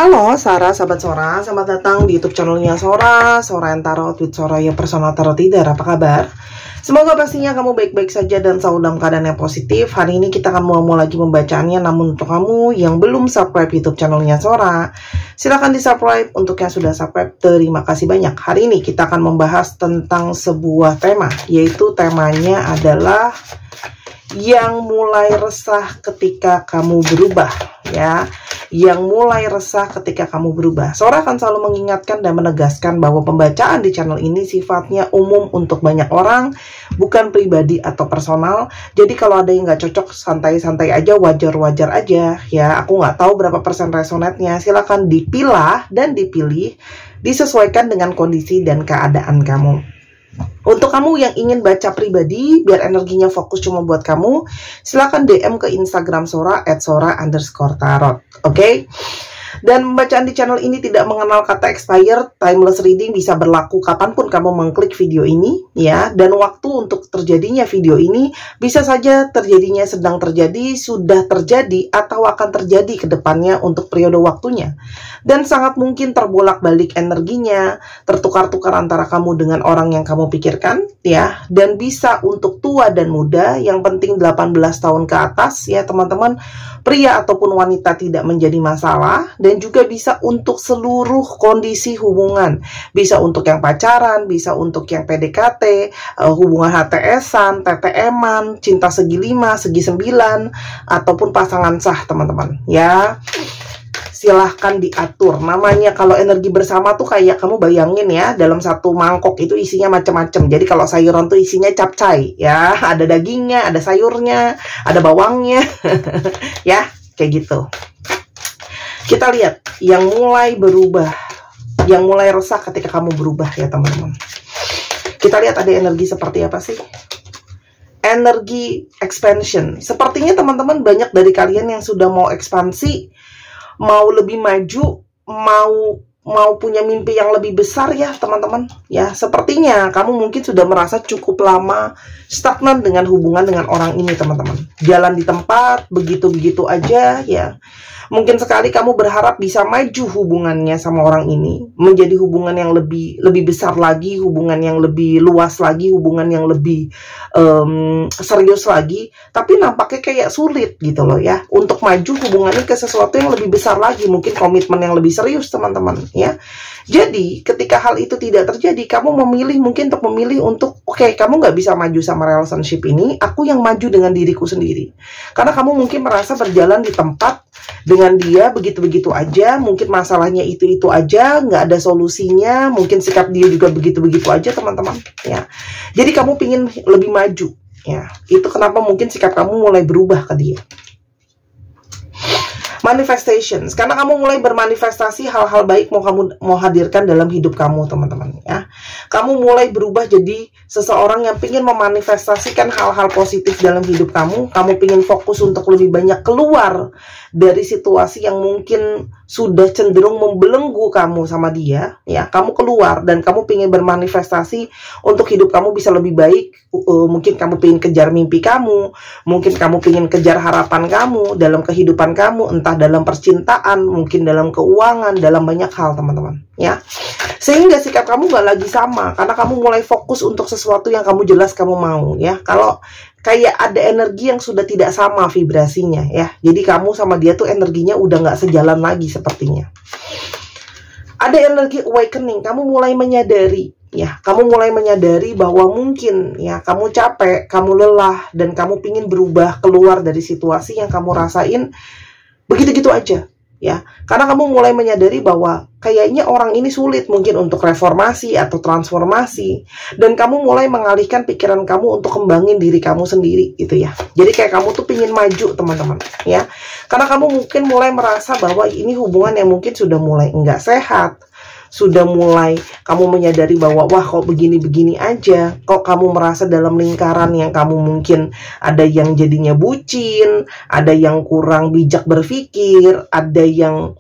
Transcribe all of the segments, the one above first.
Halo Sarah, sahabat Sora, selamat datang di YouTube channelnya Sora yang Tarot with Soraya Personal Tarot Reader. Apa kabar? Semoga pastinya kamu baik-baik saja dan selalu dalam keadaan yang positif. Hari ini kita akan mau lagi membacaannya, namun untuk kamu yang belum subscribe YouTube channelnya Sora, silahkan di subscribe. Untuk yang sudah subscribe, terima kasih banyak. Hari ini kita akan membahas tentang sebuah tema, yaitu temanya adalah yang mulai resah ketika kamu berubah, ya. Yang mulai resah ketika kamu berubah. Sora akan selalu mengingatkan dan menegaskan bahwa pembacaan di channel ini sifatnya umum untuk banyak orang, bukan pribadi atau personal. Jadi kalau ada yang nggak cocok, santai-santai aja, wajar-wajar aja, ya. Aku nggak tahu berapa persen resonate-nya. Silakan dipilah dan dipilih, disesuaikan dengan kondisi dan keadaan kamu. Untuk kamu yang ingin baca pribadi, biar energinya fokus cuma buat kamu, silakan DM ke Instagram Sora @sora_tarot. Oke? Dan pembacaan di channel ini tidak mengenal kata expired, timeless reading bisa berlaku kapanpun kamu mengklik video ini, ya. Dan waktu untuk terjadinya video ini bisa saja terjadinya sedang terjadi, sudah terjadi, atau akan terjadi ke depannya untuk periode waktunya. Dan sangat mungkin terbolak-balik energinya, tertukar-tukar antara kamu dengan orang yang kamu pikirkan, ya. Dan bisa untuk tua dan muda, yang penting 18 tahun ke atas, ya teman-teman. Pria ataupun wanita tidak menjadi masalah. Dan juga bisa untuk seluruh kondisi hubungan. Bisa untuk yang pacaran, bisa untuk yang PDKT, hubungan HTS-an, TTM-an, cinta segi 5, segi 9, ataupun pasangan sah, teman-teman, ya. Silahkan diatur. Namanya kalau energi bersama tuh kayak kamu bayangin ya, dalam satu mangkok itu isinya macam-macam. Jadi kalau sayuran tuh isinya capcay, ya. Ada dagingnya, ada sayurnya, ada bawangnya. Ya, kayak gitu. Kita lihat yang mulai berubah, yang mulai resah ketika kamu berubah, ya teman-teman. Kita lihat ada energi seperti apa sih? Energi expansion. Sepertinya teman-teman banyak dari kalian yang sudah mau ekspansi, mau lebih maju, mau punya mimpi yang lebih besar, ya teman-teman, ya. Sepertinya kamu mungkin sudah merasa cukup lama stagnan dengan hubungan dengan orang ini, teman-teman. Jalan di tempat begitu-begitu aja, ya. Mungkin sekali kamu berharap bisa maju hubungannya sama orang ini, menjadi hubungan yang lebih besar lagi, hubungan yang lebih luas lagi, hubungan yang lebih serius lagi, tapi nampaknya kayak sulit gitu loh, ya, untuk maju hubungannya ke sesuatu yang lebih besar lagi, mungkin komitmen yang lebih serius, teman-teman, ya. Jadi ketika hal itu tidak terjadi, kamu mungkin memilih untuk oke, kamu nggak bisa maju sama relationship ini, aku yang maju dengan diriku sendiri. Karena kamu mungkin merasa berjalan di tempat dengan dia begitu-begitu aja, mungkin masalahnya itu-itu aja, nggak ada solusinya, mungkin sikap dia juga begitu-begitu aja, teman-teman, ya. Jadi kamu pingin lebih maju, ya. Itu kenapa mungkin sikap kamu mulai berubah ke dia. Manifestations, karena kamu mulai bermanifestasi hal-hal baik mau hadirkan dalam hidup kamu, teman-teman, ya. Kamu mulai berubah jadi seseorang yang ingin memanifestasikan hal-hal positif dalam hidup kamu. Kamu ingin fokus untuk lebih banyak keluar dari situasi yang mungkin sudah cenderung membelenggu kamu sama dia, ya. Kamu keluar dan kamu ingin bermanifestasi untuk hidup kamu bisa lebih baik. Mungkin kamu ingin kejar mimpi kamu, mungkin kamu ingin kejar harapan kamu dalam kehidupan kamu, entah dalam percintaan, mungkin dalam keuangan, dalam banyak hal, teman-teman, ya. Sehingga sikap kamu gak lagi sama, karena kamu mulai fokus untuk sesuatu yang kamu jelas kamu mau, ya. Kalau kayak ada energi yang sudah tidak sama vibrasinya, ya. Jadi kamu sama dia tuh energinya udah gak sejalan lagi sepertinya. Ada energi awakening, kamu mulai menyadari, ya. Kamu mulai menyadari bahwa mungkin, ya, kamu capek, kamu lelah, dan kamu pingin berubah keluar dari situasi yang kamu rasain begitu-gitu aja, ya. Karena kamu mulai menyadari bahwa kayaknya orang ini sulit mungkin untuk reformasi atau transformasi, dan kamu mulai mengalihkan pikiran kamu untuk kembangin diri kamu sendiri, gitu ya. Jadi kayak kamu tuh pingin maju, teman-teman, ya. Karena kamu mungkin mulai merasa bahwa ini hubungan yang mungkin sudah mulai enggak sehat, sudah mulai kamu menyadari bahwa wah kok begini-begini aja, kok kamu merasa dalam lingkaran yang kamu mungkin ada yang jadinya bucin, ada yang kurang bijak berpikir, ada yang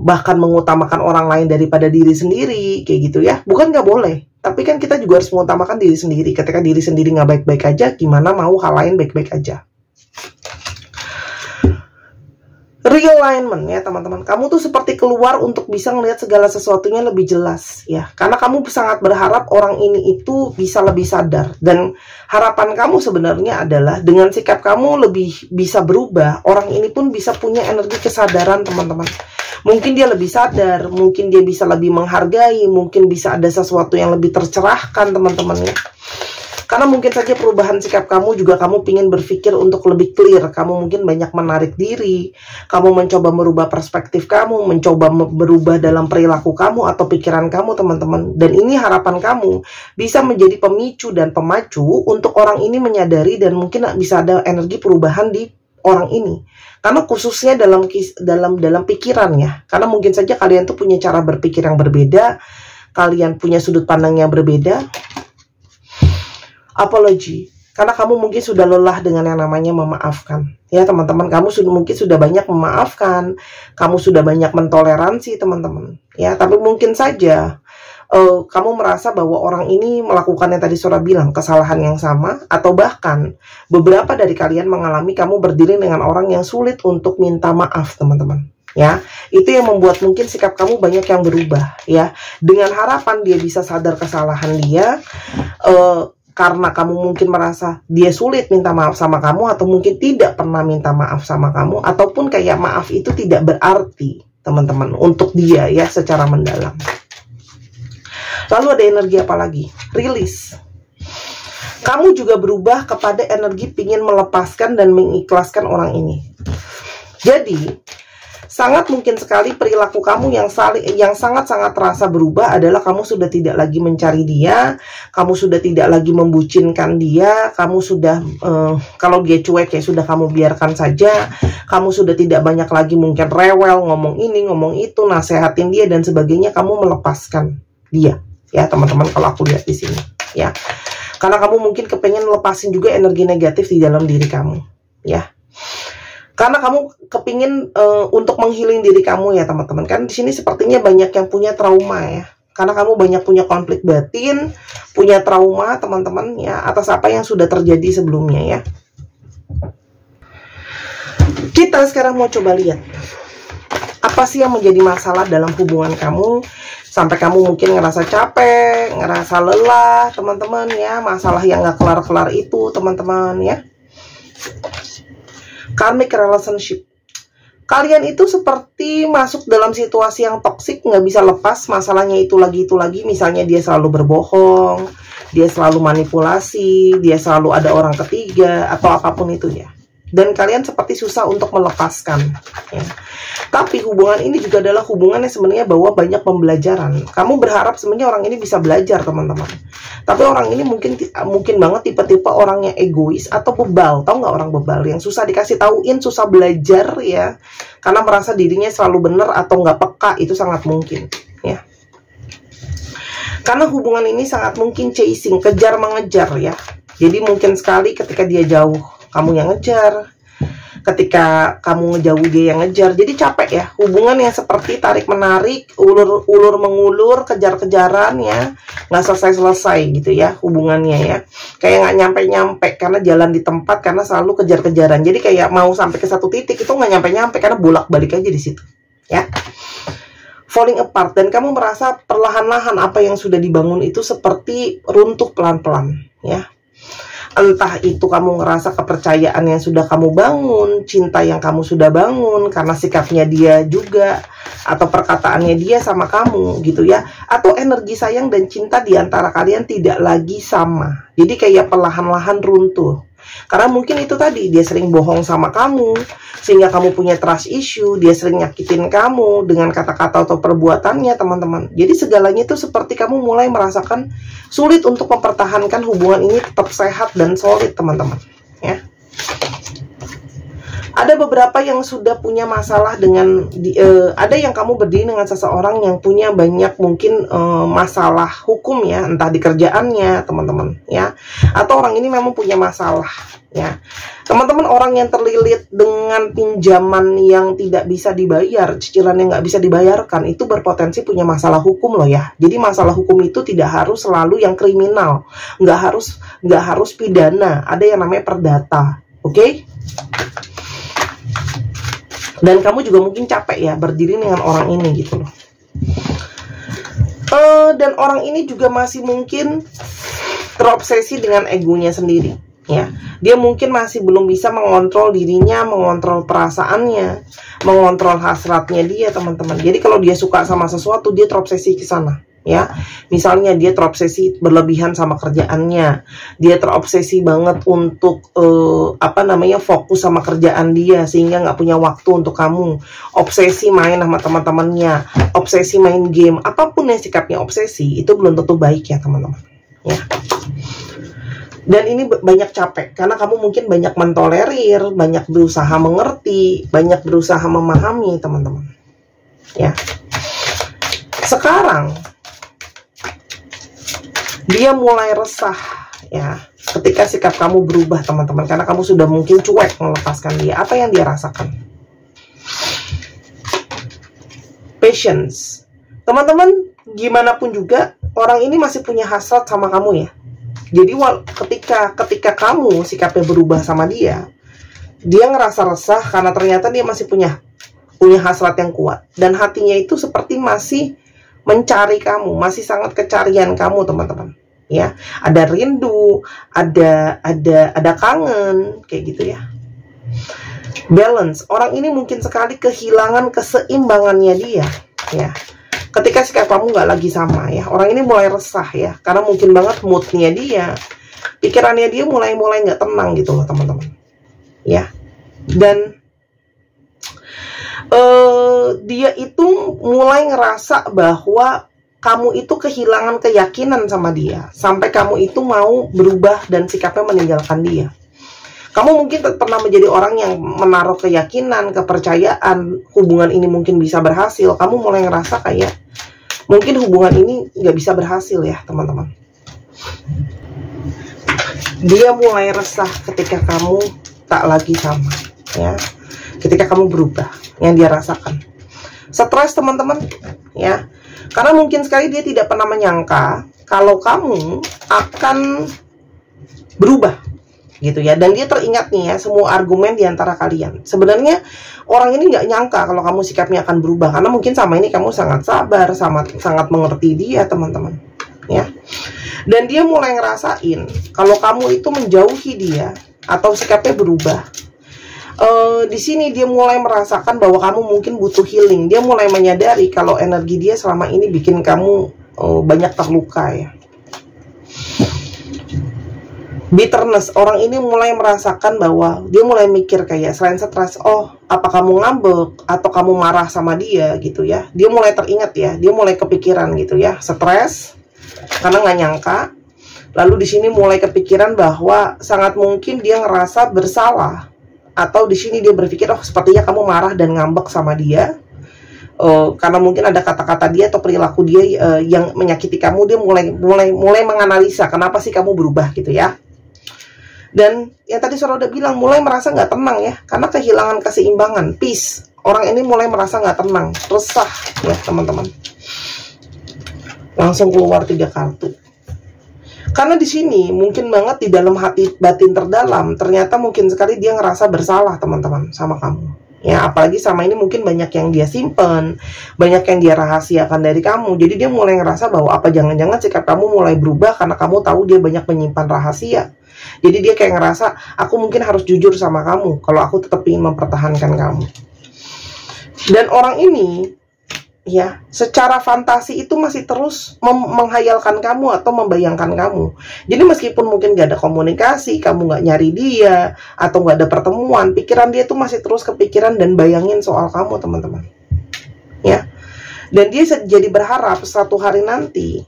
bahkan mengutamakan orang lain daripada diri sendiri, kayak gitu ya. Bukan nggak boleh, tapi kan kita juga harus mengutamakan diri sendiri. Ketika diri sendiri nggak baik-baik aja, gimana mau hal lain baik-baik aja. realignment ya teman-teman. Kamu tuh seperti keluar untuk bisa melihat segala sesuatunya lebih jelas ya. Karena kamu sangat berharap orang ini itu bisa lebih sadar. Dan harapan kamu sebenarnya adalah dengan sikap kamu lebih bisa berubah, orang ini pun bisa punya energi kesadaran teman-teman. Mungkin dia lebih sadar, mungkin dia bisa lebih menghargai, mungkin bisa ada sesuatu yang lebih tercerahkan teman-teman ya. Karena mungkin saja perubahan sikap kamu juga kamu ingin berpikir untuk lebih clear. Kamu mungkin banyak menarik diri. Kamu mencoba merubah perspektif kamu. Mencoba berubah dalam perilaku kamu atau pikiran kamu teman-teman. Dan ini harapan kamu bisa menjadi pemicu dan pemacu untuk orang ini menyadari. Dan mungkin bisa ada energi perubahan di orang ini. Karena khususnya dalam pikiran ya. Karena mungkin saja kalian tuh punya cara berpikir yang berbeda. Kalian punya sudut pandang yang berbeda. Apology, karena kamu mungkin sudah lelah dengan yang namanya memaafkan ya teman-teman. Kamu mungkin sudah banyak memaafkan, kamu sudah banyak mentoleransi teman-teman ya. Tapi mungkin saja kamu merasa bahwa orang ini melakukan yang tadi Sora bilang, kesalahan yang sama. Atau bahkan beberapa dari kalian mengalami kamu berdiri dengan orang yang sulit untuk minta maaf teman-teman ya. Itu yang membuat mungkin sikap kamu banyak yang berubah ya. Dengan harapan dia bisa sadar kesalahan dia, karena kamu mungkin merasa dia sulit minta maaf sama kamu, atau mungkin tidak pernah minta maaf sama kamu, ataupun kayak maaf itu tidak berarti teman-teman untuk dia ya secara mendalam. Lalu ada energi apa lagi? Rilis. Kamu juga berubah kepada energi ingin melepaskan dan mengikhlaskan orang ini. Jadi sangat mungkin sekali perilaku kamu yang sangat-sangat terasa berubah adalah kamu sudah tidak lagi mencari dia, kamu sudah tidak lagi membucinkan dia, kamu sudah kalau dia cuek ya sudah kamu biarkan saja, kamu sudah tidak banyak lagi mungkin rewel, ngomong ini, ngomong itu, nasehatin dia dan sebagainya, kamu melepaskan dia ya teman-teman. Kalau aku lihat di sini ya, karena kamu mungkin kepengen lepasin juga energi negatif di dalam diri kamu ya. Karena kamu kepingin untuk menghealing diri kamu ya teman-teman. Kan di sini sepertinya banyak yang punya trauma ya. Karena kamu banyak punya konflik batin, punya trauma teman-teman ya, atas apa yang sudah terjadi sebelumnya ya. Kita sekarang mau coba lihat apa sih yang menjadi masalah dalam hubungan kamu, sampai kamu mungkin ngerasa capek, ngerasa lelah teman-teman ya. Masalah yang gak kelar-kelar itu teman-teman ya. Karmic relationship. Kalian itu seperti masuk dalam situasi yang toksik, nggak bisa lepas masalahnya itu lagi. Misalnya dia selalu berbohong, dia selalu manipulasi, dia selalu ada orang ketiga, atau apapun itu ya. Dan kalian seperti susah untuk melepaskan ya. Tapi hubungan ini juga adalah hubungan yang sebenarnya bawa banyak pembelajaran. Kamu berharap sebenarnya orang ini bisa belajar teman-teman. Tapi orang ini mungkin banget tipe-tipe orang yang egois atau bebal. Tahu nggak orang bebal? Yang susah dikasih tauin, susah belajar ya. Karena merasa dirinya selalu benar atau nggak peka, itu sangat mungkin ya. Karena hubungan ini sangat mungkin chasing, kejar mengejar ya. Jadi mungkin sekali ketika dia jauh, kamu yang ngejar. Ketika kamu ngejauh, dia yang ngejar. Jadi capek ya. Hubungan yang seperti tarik-menarik, ulur mengulur, kejar-kejaran ya. Nggak selesai-selesai gitu ya hubungannya ya. Kayak nggak nyampe-nyampe karena jalan di tempat, karena selalu kejar-kejaran. Jadi kayak mau sampai ke satu titik itu nggak nyampe-nyampe karena bolak-balik aja di situ ya. Falling apart, dan kamu merasa perlahan-lahan apa yang sudah dibangun itu seperti runtuh pelan-pelan ya. Entah itu kamu ngerasa kepercayaan yang sudah kamu bangun, cinta yang kamu sudah bangun karena sikapnya dia juga, atau perkataannya dia sama kamu gitu ya. Atau energi sayang dan cinta di antara kalian tidak lagi sama. Jadi kayak perlahan-lahan runtuh. Karena mungkin itu tadi, dia sering bohong sama kamu, sehingga kamu punya trust issue, dia sering nyakitin kamu dengan kata-kata atau perbuatannya teman-teman. Jadi segalanya itu seperti kamu mulai merasakan sulit untuk mempertahankan hubungan ini tetap sehat dan solid teman-teman ya. Ada beberapa yang sudah punya masalah dengan ada yang kamu berdiri dengan seseorang yang punya banyak mungkin masalah hukum ya, entah di kerjaannya teman-teman ya, atau orang ini memang punya masalah ya. Teman-teman, orang yang terlilit dengan pinjaman yang tidak bisa dibayar, cicilan yang nggak bisa dibayarkan, itu berpotensi punya masalah hukum loh ya. Jadi masalah hukum itu tidak harus selalu yang kriminal, nggak harus pidana, ada yang namanya perdata, oke? Dan kamu juga mungkin capek ya berdiri dengan orang ini gitu loh. Dan orang ini juga masih mungkin terobsesi dengan egonya sendiri ya. Dia mungkin masih belum bisa mengontrol dirinya, mengontrol perasaannya, mengontrol hasratnya dia, teman-teman. Jadi kalau dia suka sama sesuatu, dia terobsesi ke sana ya. Misalnya dia terobsesi berlebihan sama kerjaannya, dia terobsesi banget untuk fokus sama kerjaan dia sehingga nggak punya waktu untuk kamu. Obsesi main sama teman-temannya, obsesi main game, apapun yang sikapnya obsesi itu belum tentu baik ya teman-teman ya. Dan ini banyak capek karena kamu mungkin banyak mentolerir, banyak berusaha mengerti, banyak berusaha memahami teman-teman ya. Sekarang dia mulai resah ya ketika sikap kamu berubah teman-teman, karena kamu sudah mungkin cuek melepaskan dia. Apa yang dia rasakan? Patience. Teman-teman, gimana pun juga orang ini masih punya hasrat sama kamu ya. Jadi ketika kamu sikapnya berubah sama dia ngerasa resah karena ternyata dia masih punya hasrat yang kuat, dan hatinya itu seperti masih mencari kamu, masih sangat kecarian kamu teman-teman ya. Ada rindu, ada kangen kayak gitu ya. Balance, orang ini mungkin sekali kehilangan keseimbangannya dia ya. Ketika sikap kamu nggak lagi sama ya, orang ini mulai resah ya, karena mungkin banget moodnya dia, pikirannya dia mulai nggak tenang gitu loh teman-teman ya. Dan dia itu mulai ngerasa bahwa kamu itu kehilangan keyakinan sama dia, sampai kamu itu mau berubah dan sikapnya meninggalkan dia. Kamu mungkin pernah menjadi orang yang menaruh keyakinan, kepercayaan, hubungan ini mungkin bisa berhasil. Kamu mulai ngerasa kayak mungkin hubungan ini nggak bisa berhasil ya teman-teman. Dia mulai resah ketika kamu tak lagi sama ya, ketika kamu berubah. Yang dia rasakan stres teman-teman ya, karena mungkin sekali dia tidak pernah menyangka kalau kamu akan berubah gitu ya. Dan dia teringat nih ya semua argumen diantara kalian. Sebenarnya orang ini nggak nyangka kalau kamu sikapnya akan berubah, karena mungkin sama ini kamu sangat sabar, sangat mengerti dia teman-teman ya. Dan dia mulai ngerasain kalau kamu itu menjauhi dia atau sikapnya berubah. Di sini dia mulai merasakan bahwa kamu mungkin butuh healing. Dia mulai menyadari kalau energi dia selama ini bikin kamu banyak terluka ya. Bitterness, orang ini mulai merasakan bahwa dia mulai mikir kayak selain stres, oh apa kamu ngambek atau kamu marah sama dia gitu ya. Dia mulai teringat ya, dia mulai kepikiran gitu ya, stres karena nggak nyangka. Lalu di sini mulai kepikiran bahwa sangat mungkin dia ngerasa bersalah. Atau di sini dia berpikir, oh sepertinya kamu marah dan ngambek sama dia karena mungkin ada kata-kata dia atau perilaku dia yang menyakiti kamu. Dia mulai menganalisa kenapa sih kamu berubah gitu ya. Dan yang tadi Sora udah bilang, mulai merasa nggak tenang ya, karena kehilangan keseimbangan, peace. Orang ini mulai merasa nggak tenang, resah ya teman-teman. Langsung keluar 3 kartu. Karena di sini mungkin banget di dalam hati batin terdalam ternyata mungkin sekali dia ngerasa bersalah teman-teman sama kamu. Ya apalagi sama ini mungkin banyak yang dia simpen, banyak yang dia rahasiakan dari kamu. Jadi dia mulai ngerasa bahwa apa jangan-jangan sikap kamu mulai berubah karena kamu tahu dia banyak menyimpan rahasia. Jadi dia kayak ngerasa aku mungkin harus jujur sama kamu kalau aku tetap ingin mempertahankan kamu. Dan orang ini ya, secara fantasi itu masih terus menghayalkan kamu atau membayangkan kamu. Jadi meskipun mungkin gak ada komunikasi, kamu gak nyari dia, atau gak ada pertemuan, pikiran dia tuh masih terus kepikiran dan bayangin soal kamu teman-teman ya. Dan dia jadi berharap suatu hari nanti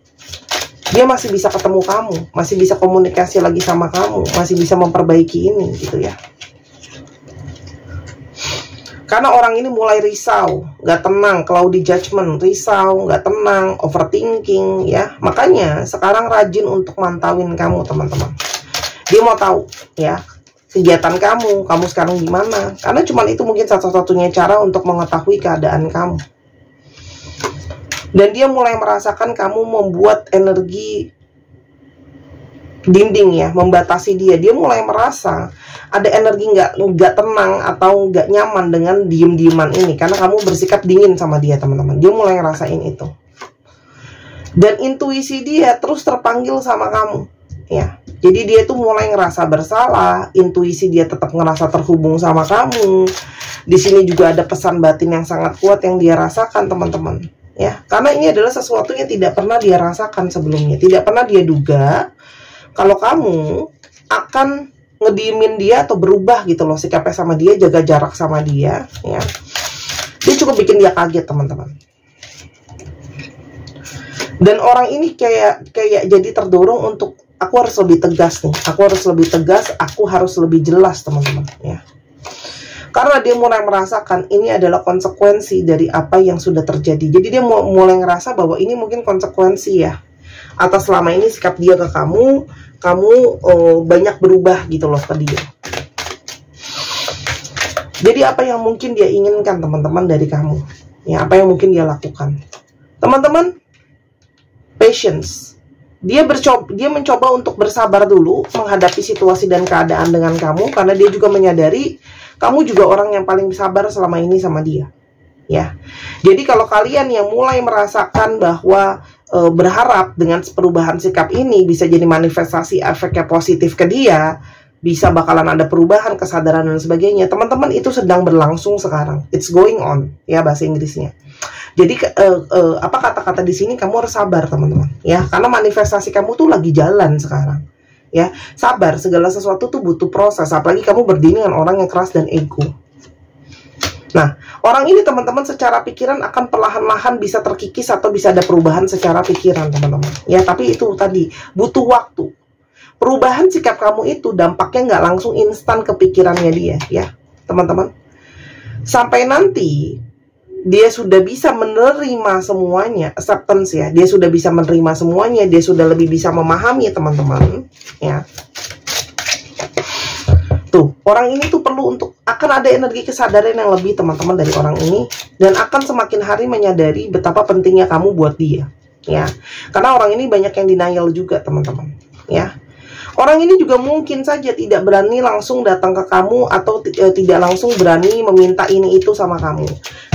dia masih bisa ketemu kamu, masih bisa komunikasi lagi sama kamu, masih bisa memperbaiki ini gitu ya. Karena orang ini mulai risau, gak tenang, cloudy judgment, risau, gak tenang, overthinking ya. Makanya sekarang rajin untuk mantauin kamu teman-teman. Dia mau tahu ya kegiatan kamu sekarang gimana. Karena cuma itu mungkin satu-satunya cara untuk mengetahui keadaan kamu. Dan dia mulai merasakan kamu membuat energi dinding ya, membatasi dia. Dia mulai merasa ada energi nggak tenang atau nggak nyaman dengan diem-dieman ini, karena kamu bersikap dingin sama dia, teman-teman. Dia mulai ngerasain itu. Dan intuisi dia terus terpanggil sama kamu, ya. Jadi dia tuh mulai ngerasa bersalah, intuisi dia tetap ngerasa terhubung sama kamu. Di sini juga ada pesan batin yang sangat kuat yang dia rasakan, teman-teman. Ya, karena ini adalah sesuatu yang tidak pernah dia rasakan sebelumnya, tidak pernah dia duga kalau kamu akan ngediemin dia atau berubah gitu loh sikapnya sama dia, jaga jarak sama dia, ya. Dia cukup bikin dia kaget, teman-teman. Dan orang ini kayak jadi terdorong untuk, aku harus lebih tegas nih, aku harus lebih tegas, aku harus lebih jelas, teman-teman, ya. Karena dia mulai merasakan ini adalah konsekuensi dari apa yang sudah terjadi. Jadi dia mulai ngerasa bahwa ini mungkin konsekuensi ya atas selama ini sikap dia ke kamu banyak berubah gitu loh ke dia. Jadi apa yang mungkin dia inginkan, teman-teman, dari kamu? Ya, apa yang mungkin dia lakukan? Teman-teman, patience. Dia mencoba untuk bersabar dulu menghadapi situasi dan keadaan dengan kamu, karena dia juga menyadari kamu juga orang yang paling sabar selama ini sama dia, ya. Jadi kalau kalian yang mulai merasakan bahwa berharap dengan perubahan sikap ini bisa jadi manifestasi efeknya positif ke dia, bisa bakalan ada perubahan, kesadaran dan sebagainya, teman-teman, itu sedang berlangsung sekarang. It's going on, ya, bahasa Inggrisnya. Jadi apa kata-kata di sini, kamu harus sabar, teman-teman, ya, karena manifestasi kamu tuh lagi jalan sekarang. Ya, sabar, segala sesuatu tuh butuh proses, apalagi kamu berdiri dengan orang yang keras dan ego. Nah, orang ini, teman-teman, secara pikiran akan perlahan-lahan bisa terkikis atau bisa ada perubahan secara pikiran, teman-teman. Ya, tapi itu tadi butuh waktu. Perubahan sikap kamu itu dampaknya nggak langsung instan ke pikirannya dia, ya, teman-teman. Sampai nanti dia sudah bisa menerima semuanya, acceptance ya, dia sudah bisa menerima semuanya, dia sudah lebih bisa memahami, teman-teman, ya. Tuh, orang ini tuh perlu untuk, akan ada energi kesadaran yang lebih, teman-teman, dari orang ini, dan akan semakin hari menyadari betapa pentingnya kamu buat dia, ya. Karena orang ini banyak yang denial juga, teman-teman, ya. Orang ini juga mungkin saja tidak berani langsung datang ke kamu atau tidak langsung berani meminta ini itu sama kamu.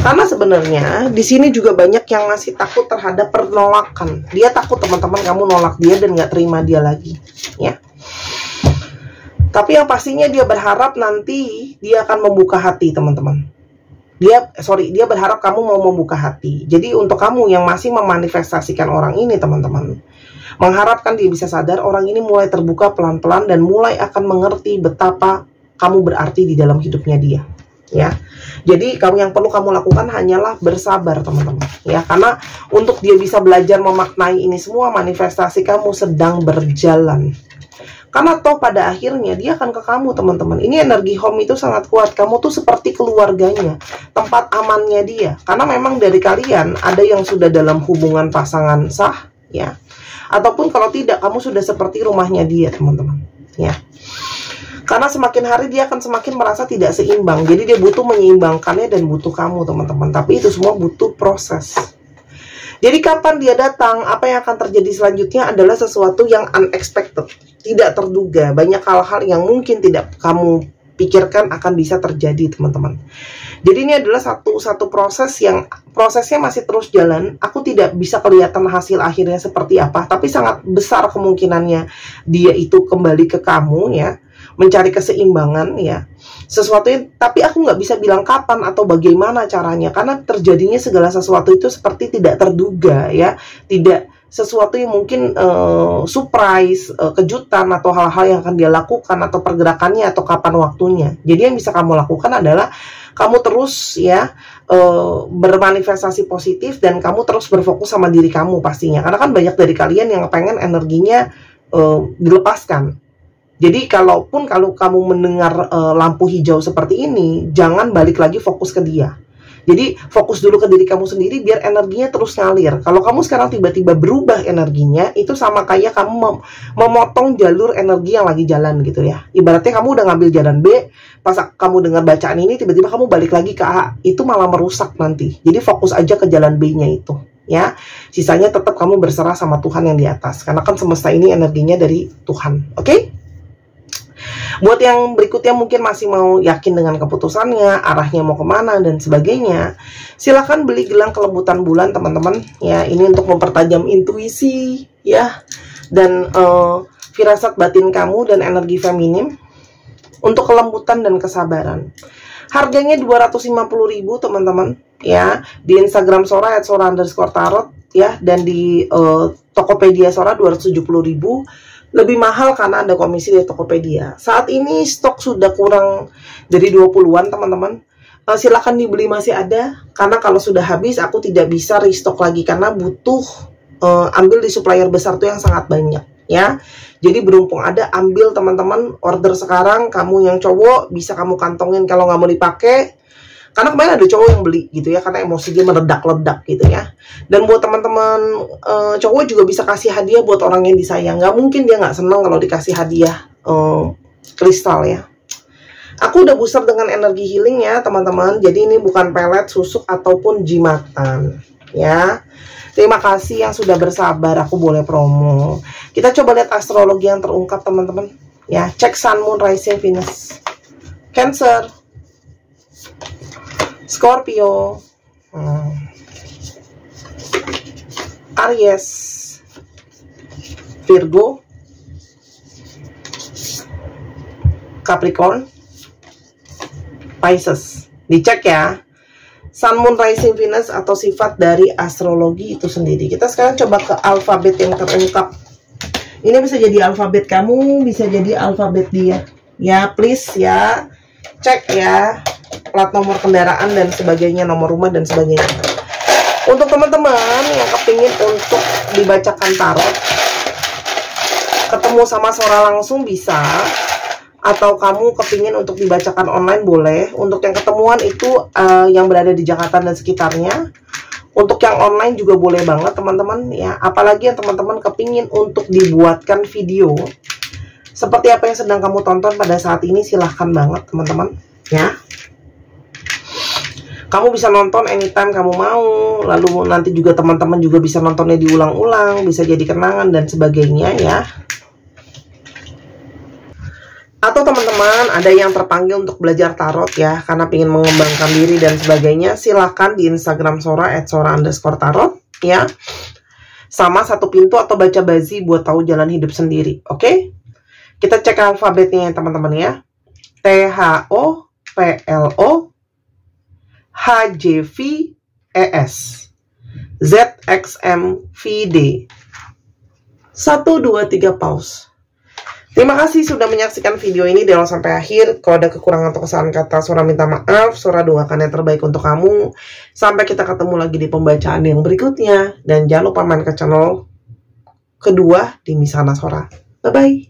Karena sebenarnya di sini juga banyak yang masih takut terhadap penolakan. Dia takut, teman-teman, kamu nolak dia dan nggak terima dia lagi, ya. Tapi yang pastinya dia berharap nanti dia akan membuka hati, teman-teman. Dia berharap kamu mau membuka hati. Jadi untuk kamu yang masih memanifestasikan orang ini, teman-teman, mengharapkan dia bisa sadar, orang ini mulai terbuka pelan-pelan dan mulai akan mengerti betapa kamu berarti di dalam hidupnya dia, ya. Jadi yang perlu kamu lakukan hanyalah bersabar, teman-teman, ya. Karena untuk dia bisa belajar memaknai ini semua, manifestasi kamu sedang berjalan. Karena toh pada akhirnya dia akan ke kamu, teman-teman. Ini energi home itu sangat kuat. Kamu tuh seperti keluarganya, tempat amannya dia. Karena memang dari kalian ada yang sudah dalam hubungan pasangan sah, ya. Ataupun kalau tidak, kamu sudah seperti rumahnya dia, teman-teman, ya. Karena semakin hari dia akan semakin merasa tidak seimbang. Jadi dia butuh menyeimbangkannya dan butuh kamu, teman-teman. Tapi itu semua butuh proses. Jadi kapan dia datang, apa yang akan terjadi selanjutnya adalah sesuatu yang unexpected, tidak terduga. Banyak hal-hal yang mungkin tidak kamu pikirkan akan bisa terjadi, teman-teman. Jadi ini adalah satu proses yang prosesnya masih terus jalan. Aku tidak bisa kelihatan hasil akhirnya seperti apa, tapi sangat besar kemungkinannya dia itu kembali ke kamu, ya, mencari keseimbangan, ya. Sesuatu yang, tapi aku nggak bisa bilang kapan atau bagaimana caranya, karena terjadinya segala sesuatu itu seperti tidak terduga, ya, tidak sesuatu yang mungkin surprise, kejutan atau hal-hal yang akan dia lakukan atau pergerakannya atau kapan waktunya. Jadi yang bisa kamu lakukan adalah kamu terus, ya, bermanifestasi positif dan kamu terus berfokus sama diri kamu pastinya, karena kan banyak dari kalian yang pengen energinya dilepaskan. Jadi kalau kamu mendengar lampu hijau seperti ini, jangan balik lagi fokus ke dia. Jadi fokus dulu ke diri kamu sendiri biar energinya terus ngalir. Kalau kamu sekarang tiba-tiba berubah energinya, itu sama kayak kamu memotong jalur energi yang lagi jalan gitu ya. Ibaratnya kamu udah ngambil jalan B, pas kamu dengar bacaan ini tiba-tiba kamu balik lagi ke A, itu malah merusak nanti. Jadi fokus aja ke jalan B-nya itu, ya. Sisanya tetap kamu berserah sama Tuhan yang di atas, karena kan semesta ini energinya dari Tuhan. Oke? Buat yang berikutnya mungkin masih mau yakin dengan keputusannya, arahnya mau kemana dan sebagainya, silahkan beli gelang kelembutan bulan teman-teman ya. Ini untuk mempertajam intuisi ya, dan firasat batin kamu dan energi feminim, untuk kelembutan dan kesabaran. Harganya 250.000 teman-teman ya, di Instagram Sora @sora_tarot ya, dan di Tokopedia Sora 270.000. Lebih mahal karena ada komisi dari Tokopedia. Saat ini stok sudah kurang dari 20-an teman-teman. Silahkan dibeli, masih ada, karena kalau sudah habis aku tidak bisa restock lagi, karena butuh ambil di supplier besar tuh yang sangat banyak ya. Jadi berhubung ada, ambil teman-teman, order sekarang. Kamu yang cowok bisa kamu kantongin kalau nggak mau dipakai, karena kemarin ada cowok yang beli gitu ya, karena emosi dia meledak-ledak gitu ya. Dan buat teman-teman cowok juga bisa kasih hadiah buat orang yang disayang. Nggak mungkin dia nggak senang kalau dikasih hadiah kristal ya. Aku udah booster dengan energi healing ya teman-teman. Jadi ini bukan pelet, susuk ataupun jimatan ya. Terima kasih yang sudah bersabar, aku boleh promo. Kita coba lihat astrologi yang terungkap teman-teman ya. Cek Sun, Moon, Rising, Venus. Cancer, Scorpio, Aries, Virgo, Capricorn, Pisces. Dicek ya, Sun, Moon, Rising, Venus atau sifat dari astrologi itu sendiri. Kita sekarang coba ke alfabet yang terungkap. Ini bisa jadi alfabet kamu, bisa jadi alfabet dia ya. Please ya, cek ya plat nomor kendaraan dan sebagainya, nomor rumah dan sebagainya. Untuk teman-teman yang kepingin untuk dibacakan tarot, ketemu sama Sora langsung bisa, atau kamu kepingin untuk dibacakan online boleh. Untuk yang ketemuan itu yang berada di Jakarta dan sekitarnya. Untuk yang online juga boleh banget teman-teman ya. Apalagi yang teman-teman kepingin untuk dibuatkan video seperti apa yang sedang kamu tonton pada saat ini, silahkan banget teman-teman ya. Kamu bisa nonton anytime kamu mau, lalu nanti juga teman-teman juga bisa nontonnya diulang-ulang, bisa jadi kenangan dan sebagainya ya. Atau teman-teman ada yang terpanggil untuk belajar tarot ya, karena ingin mengembangkan diri dan sebagainya, silahkan di Instagram Sora @sora_tarot ya. Sama satu pintu atau baca bazi buat tahu jalan hidup sendiri. Oke? Kita cek alfabetnya ya teman-teman ya. THOPLO HJVES ZXMVD 1, 2, 3 pause. Terima kasih sudah menyaksikan video ini dari awal sampai akhir. Kalau ada kekurangan atau kesalahan kata, Sora minta maaf. Sora doakan yang terbaik untuk kamu. Sampai kita ketemu lagi di pembacaan yang berikutnya. Dan jangan lupa main ke channel kedua di Misana Sora. Bye-bye.